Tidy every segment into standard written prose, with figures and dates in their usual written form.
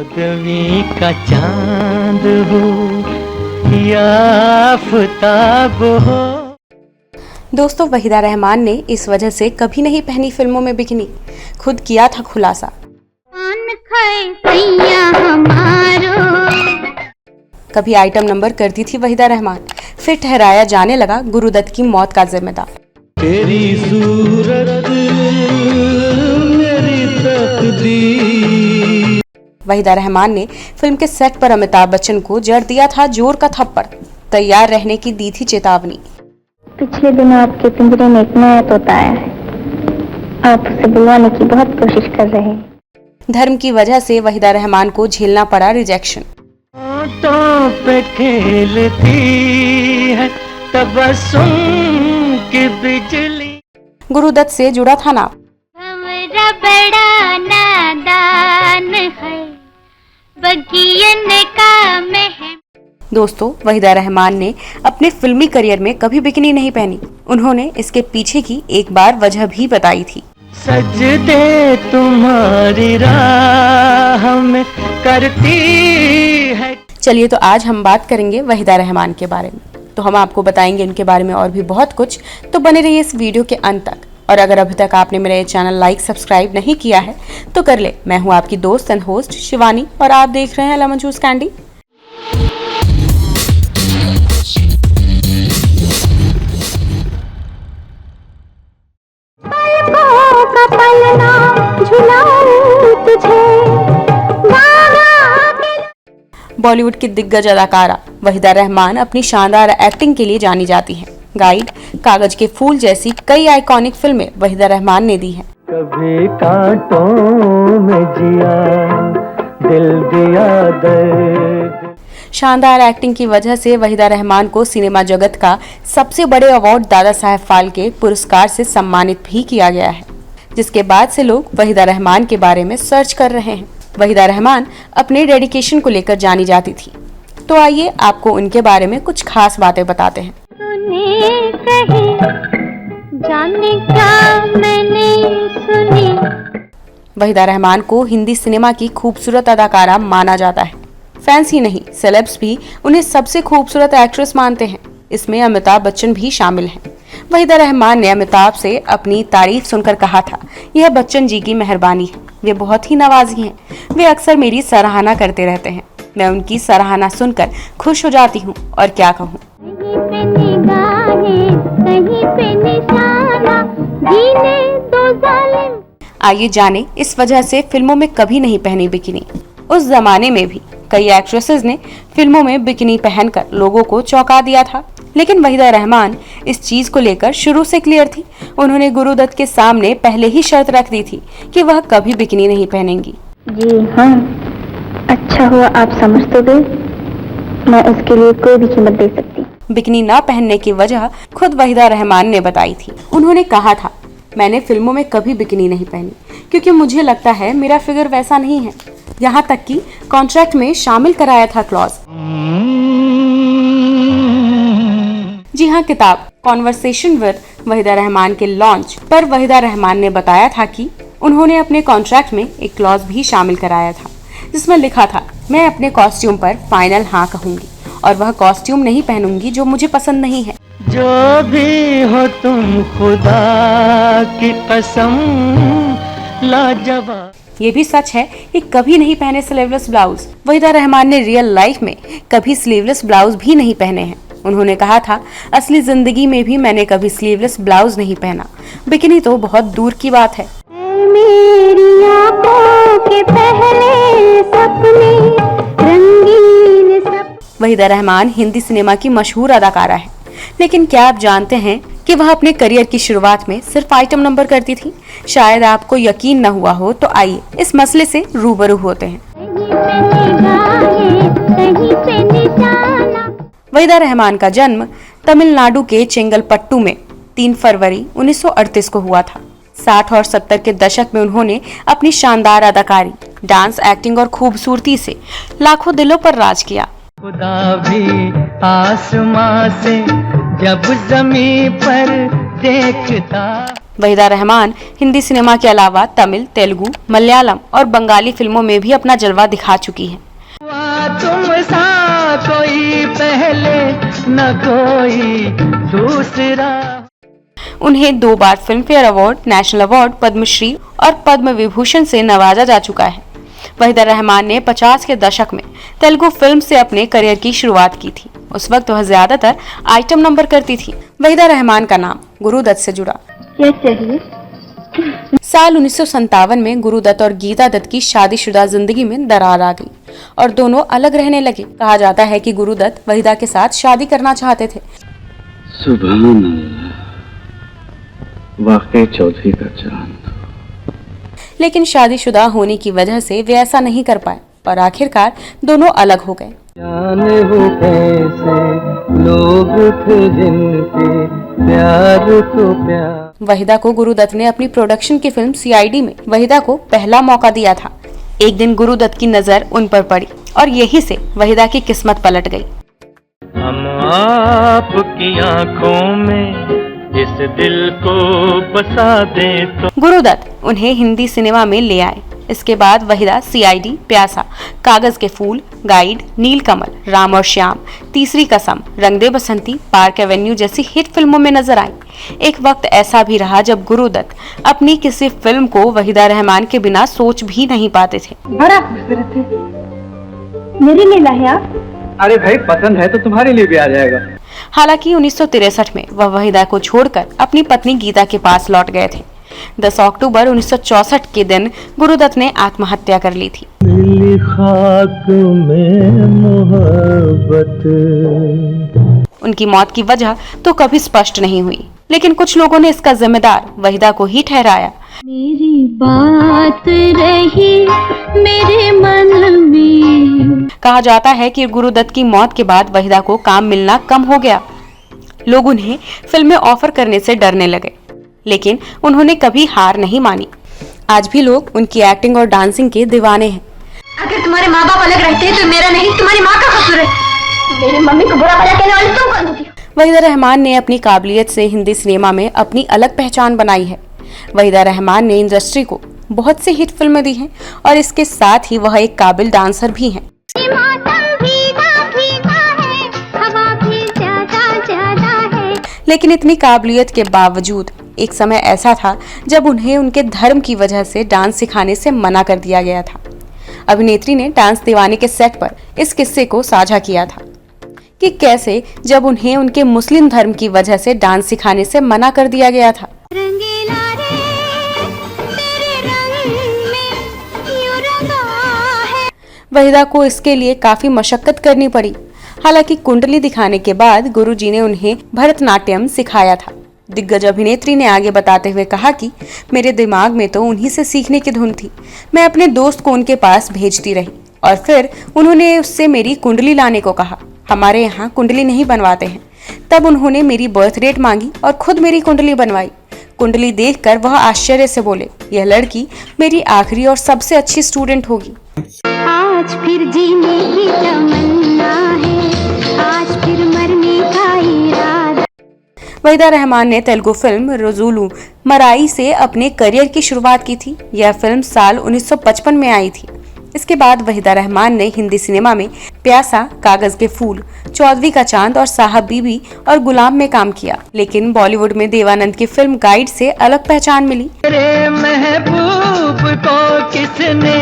चौदहवीं का चांद हो या आफताब हो। दोस्तों, वहीदा रहमान ने इस वजह से कभी नहीं पहनी फिल्मों में बिकिनी। खुद किया था खुलासा। कभी आइटम नंबर करती थी वहीदा रहमान, फिर ठहराया जाने लगा गुरुदत्त की मौत का जिम्मेदार। तेरी सूरत मेरी तकदीर। वहीदा रहमान ने फिल्म के सेट पर अमिताभ बच्चन को जड़ दिया था जोर का थप्पड़, तैयार रहने की दी थी चेतावनी। पिछले दिनों आपके पिंजरे में एक नया तोता आया है, आप उसे बुलवाने की बहुत कोशिश कर रहे हैं। धर्म की वजह से वहीदा रहमान को झेलना पड़ा रिजेक्शन। पे खेलती है तबस्सुम की बिजली। गुरुदत्त से जुड़ा था नाम। हमारा बड़ा नादान है, बगियन का महम। दोस्तों, वहीदा रहमान ने अपने फिल्मी करियर में कभी बिकिनी नहीं पहनी। उन्होंने इसके पीछे की एक बार वजह भी बताई थी। सजदे तुम्हारी राह में करती है। चलिए, तो आज हम बात करेंगे वहीदा रहमान के बारे में। तो हम आपको बताएंगे इनके बारे में और भी बहुत कुछ, तो बने रहिए इस वीडियो के अंत तक। और अगर अभी तक आपने मेरा ये चैनल लाइक सब्सक्राइब नहीं किया है तो कर ले। मैं हूँ आपकी दोस्त एंड होस्ट शिवानी और आप देख रहे हैं लेमन जूस कैंडी। बॉलीवुड की दिग्गज अदाकारा वहीदा रहमान अपनी शानदार एक्टिंग के लिए जानी जाती हैं। गाइड, कागज के फूल जैसी कई आइकॉनिक फिल्में वहीदा रहमान ने दी हैं। कभी कांटों में जिया, दिल दिया दर्द। शानदार एक्टिंग की वजह से वहीदा रहमान को सिनेमा जगत का सबसे बड़े अवार्ड दादा साहेब फाल्के पुरस्कार से सम्मानित भी किया गया है, जिसके बाद से लोग वहीदा रहमान के बारे में सर्च कर रहे हैं। वहीदा रहमान अपने डेडिकेशन को लेकर जानी जाती थी, तो आइए आपको उनके बारे में कुछ खास बातें बताते हैं। जाने का मैंने सुनी। वहीदा रहमान को हिंदी सिनेमा की खूबसूरत अदाकारा माना जाता है। फैंस ही नहीं, सेलेब्स भी उन्हें सबसे खूबसूरत एक्ट्रेस मानते हैं। इसमें अमिताभ बच्चन भी शामिल हैं। वहीदा रहमान ने अमिताभ से अपनी तारीफ सुनकर कहा था, यह बच्चन जी की मेहरबानी है, वे बहुत ही नवाजी हैं। वे अक्सर मेरी सराहना करते रहते हैं। मैं उनकी सराहना सुनकर खुश हो जाती हूँ और क्या कहूँ। आइए जाने इस वजह से फिल्मों में कभी नहीं पहनी बिकिनी। उस जमाने में भी कई एक्ट्रेसेस ने फिल्मों में बिकिनी पहनकर लोगों को चौंका दिया था, लेकिन वहीदा रहमान इस चीज को लेकर शुरू से क्लियर थी। उन्होंने गुरुदत्त के सामने पहले ही शर्त रख दी थी कि वह कभी बिकिनी नहीं पहनेंगी। जी हाँ, अच्छा हुआ आप समझ तो गए, मैं उसके लिए कोई भी कीमत दे सकती। बिकिनी न पहनने की वजह खुद वहीदा रहमान ने बताई थी। उन्होंने कहा था, मैंने फिल्मों में कभी बिकिनी नहीं पहनी क्योंकि मुझे लगता है मेरा फिगर वैसा नहीं है। यहाँ तक कि कॉन्ट्रैक्ट में शामिल कराया था क्लॉज। जी हाँ, किताब कॉन्वर्सेशन विद वहीदा रहमान के लॉन्च पर वहीदा रहमान ने बताया था कि उन्होंने अपने कॉन्ट्रैक्ट में एक क्लॉज भी शामिल कराया था, जिसमें लिखा था, मैं अपने कॉस्ट्यूम पर फाइनल हाँ कहूंगी और वह कॉस्ट्यूम नहीं पहनूंगी जो मुझे पसंद नहीं है। जो भी हो तुम खुदा की कसम लाजवाब। ये भी सच है कि कभी नहीं पहने स्लीवलेस ब्लाउज। वहीदा रहमान ने रियल लाइफ में कभी स्लीवलेस ब्लाउज भी नहीं पहने हैं। उन्होंने कहा था, असली जिंदगी में भी मैंने कभी स्लीवलेस ब्लाउज नहीं पहना, बिकिनी तो बहुत दूर की बात है। मेरी आंखों के पहले सपने रंगीन सपने। वहीदा रहमान हिंदी सिनेमा की मशहूर अदाकारा है, लेकिन क्या आप जानते हैं कि वह अपने करियर की शुरुआत में सिर्फ आइटम नंबर करती थी? शायद आपको यकीन न हुआ हो, तो आइए इस मसले से रूबरू होते हैं। वहीदा रहमान का जन्म तमिलनाडु के चेंगलपट्टू में 3 फरवरी 1938 को हुआ था। 60 और 70 के दशक में उन्होंने अपनी शानदार अदाकारी, डांस, एक्टिंग और खूबसूरती से लाखों दिलों पर राज किया। खुदा भी आसमां से जब ज़मीं पर देखता। वहीदा रहमान हिंदी सिनेमा के अलावा तमिल, तेलुगु, मलयालम और बंगाली फिल्मों में भी अपना जलवा दिखा चुकी हैं। तुम सा कोई पहले न कोई दूसरा। उन्हें 2 बार Filmfare award, national award, Padma Shri और पद्म विभूषण से नवाजा जा चुका है। वहीदा रहमान ने 50 के दशक में तेलुगु फिल्म से अपने करियर की शुरुआत की थी। उस वक्त वह ज्यादातर आइटम नंबर करती थी। वहीदा रहमान का नाम गुरुदत्त से जुड़ा। क्या चाहिए? साल 1957 में गुरुदत्त और गीता दत्त की शादीशुदा जिंदगी में दरार आ गई और दोनों अलग रहने लगे। कहा जाता है कि गुरुदत्त वहीदा के साथ शादी करना चाहते थे। सुभान अल्लाह, वाकई चौधरी का चांद। लेकिन शादीशुदा होने की वजह से वे ऐसा नहीं कर पाए और आखिरकार दोनों अलग हो गए। जाने वो कैसे लोग थे जिनके प्यार तो प्यार। वहीदा को गुरुदत्त ने अपनी प्रोडक्शन की फिल्म सीआईडी में वहीदा को पहला मौका दिया था। एक दिन गुरुदत्त की नजर उन पर पड़ी और यही से वहीदा की किस्मत पलट गई। हम आपकी आंखों में इस दिल को बसा दे तो। गुरुदत्त उन्हें हिंदी सिनेमा में ले आए। इसके बाद वहीदा सीआईडी, प्यासा, कागज के फूल, गाइड, नीलकमल, राम और श्याम, तीसरी कसम, रंग दे बसंती, पार्क एवेन्यू जैसी हिट फिल्मों में नजर आई। एक वक्त ऐसा भी रहा जब गुरुदत्त अपनी किसी फिल्म को वहीदा रहमान के बिना सोच भी नहीं पाते थे। बड़ा खूबसूरत है। मेरे लिए लाए आप? अरे भाई, पसंद है तो तुम्हारे लिए भी आ जाएगा। हालांकि 1963 में वह वहीदा को छोड़कर अपनी पत्नी गीता के पास लौट गए थे। 10 अक्टूबर 1964 के दिन गुरुदत्त ने आत्महत्या कर ली थी। नीली खाक में मोहब्बत। उनकी मौत की वजह तो कभी स्पष्ट नहीं हुई, लेकिन कुछ लोगों ने इसका जिम्मेदार वहीदा को ही ठहराया। मेरी बात रही मेरे मन में। कहा जाता है कि गुरुदत्त की मौत के बाद वहीदा को काम मिलना कम हो गया। लोग उन्हें फिल्में ऑफर करने से डरने लगे, लेकिन उन्होंने कभी हार नहीं मानी। आज भी लोग उनकी एक्टिंग और डांसिंग के दीवाने हैं। अगर तुम्हारे माँ बाप अलग रहते हैं तो मेरा नहीं, तुम्हारी माँ का कसूर है। मेरी मम्मी को बुरा भला कहने वाली तुम कौन होती हो? वहीदा रहमान ने अपनी काबिलियत से हिंदी सिनेमा में अपनी अलग पहचान बनाई है। वहीदा रहमान ने इंडस्ट्री को बहुत सी हिट फिल्में दी हैं और इसके साथ ही वह एक काबिल डांसर भी हैं। लेकिन इतनी काबिलियत के बावजूद एक समय ऐसा था जब उन्हें उनके धर्म की वजह से डांस सिखाने से मना कर दिया गया था। अभिनेत्री ने डांस दीवाने के सेट पर इस किस्से को साझा किया था कि कैसे जब उन्हें उनके मुस्लिम धर्म की वजह से डांस सिखाने से मना कर दिया गया था। वहीदा को इसके लिए काफी मशक्कत करनी पड़ी। हालांकि कुंडली दिखाने के बाद गुरुजी ने उन्हें भरतनाट्यम सिखाया था। दिग्गज अभिनेत्री ने आगे बताते हुए कहा कि मेरे दिमाग में तो उन्हीं से सीखने की धुन थी। मैं अपने दोस्त को उनके पास भेजती रही और फिर उन्होंने उससे मेरी कुंडली लाने को कहा। हमारे यहाँ कुंडली नहीं बनवाते हैं। तब उन्होंने मेरी बर्थ डेट मांगी और खुद मेरी कुंडली बनवाई। कुंडली देखकर वह आश्चर्य से बोले, यह लड़की मेरी आखिरी और सबसे अच्छी स्टूडेंट होगी। आज फिर जीने की तमन्ना है, आज फिर मरने का इरादा। वहीदा रहमान ने तेलुगु फिल्म रजूलू मराई से अपने करियर की शुरुआत की थी। यह फिल्म साल 1955 में आई थी। इसके बाद वहीदा रहमान ने हिंदी सिनेमा में प्यासा, कागज के फूल, चौधरी का चांद और साहब बीबी और गुलाम में काम किया। लेकिन बॉलीवुड में देवानंद की फिल्म गाइड से अलग पहचान मिली। तेरे महबूब को किसने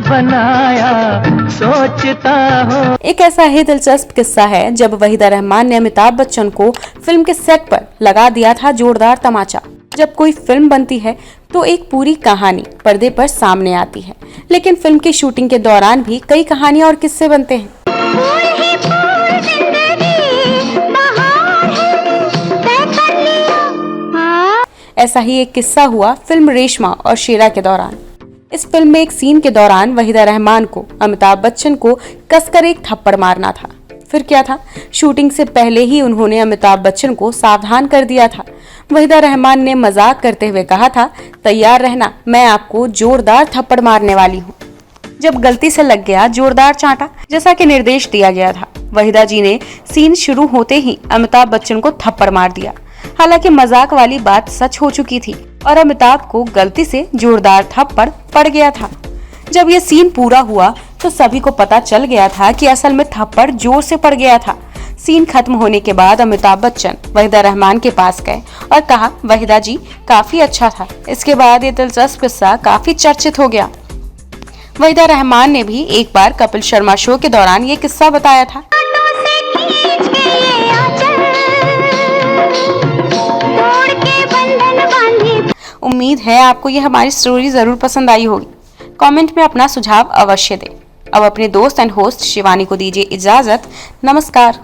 बनाया सोचता हूँ। एक ऐसा ही दिलचस्प किस्सा है जब वहीदा रहमान ने अमिताभ बच्चन को फिल्म के सेट पर लगा दिया था जोरदार तमाचा। जब कोई फिल्म बनती है तो एक पूरी कहानी पर्दे पर सामने आती है, लेकिन फिल्म की शूटिंग के दौरान भी कई कहानियां और किस्से बनते हैं। ऐसा ही एक किस्सा हुआ फिल्म रेशमा और शेरा के दौरान। इस फिल्म में एक सीन के दौरान वहीदा रहमान को अमिताभ बच्चन को कसकर एक थप्पड़ मारना था। फिर क्या था, शूटिंग से पहले ही उन्होंने अमिताभ बच्चन को सावधान कर दिया था। वहीदा रहमान ने मजाक करते हुए कहा था, तैयार रहना, मैं आपको जोरदार थप्पड़ मारने वाली हूँ। जब गलती से लग गया जोरदार चांटा, जैसा कि निर्देश दिया गया था। वहीदा जी ने सीन शुरू होते ही अमिताभ बच्चन को थप्पड़ मार दिया। हालांकि मजाक वाली बात सच हो चुकी थी। और अमिताभ को गलती से जोरदार थप्पड़ पड़ गया था। जब यह सीन पूरा हुआ तो सभी को पता चल गया था कि असल में थप्पड़ जोर से पड़ गया था। सीन खत्म होने के बाद अमिताभ बच्चन वहीदा रहमान के पास गए और कहा, वहीदा जी काफी अच्छा था। इसके बाद ये दिलचस्प किस्सा काफी चर्चित हो गया। वहीदा रहमान ने भी एक बार कपिल शर्मा शो के दौरान ये किस्सा बताया था। उम्मीद है आपको ये हमारी स्टोरी जरूर पसंद आई होगी। कमेंट में अपना सुझाव अवश्य दें। अब अपने दोस्त एंड होस्ट शिवानी को दीजिए इजाजत। नमस्कार।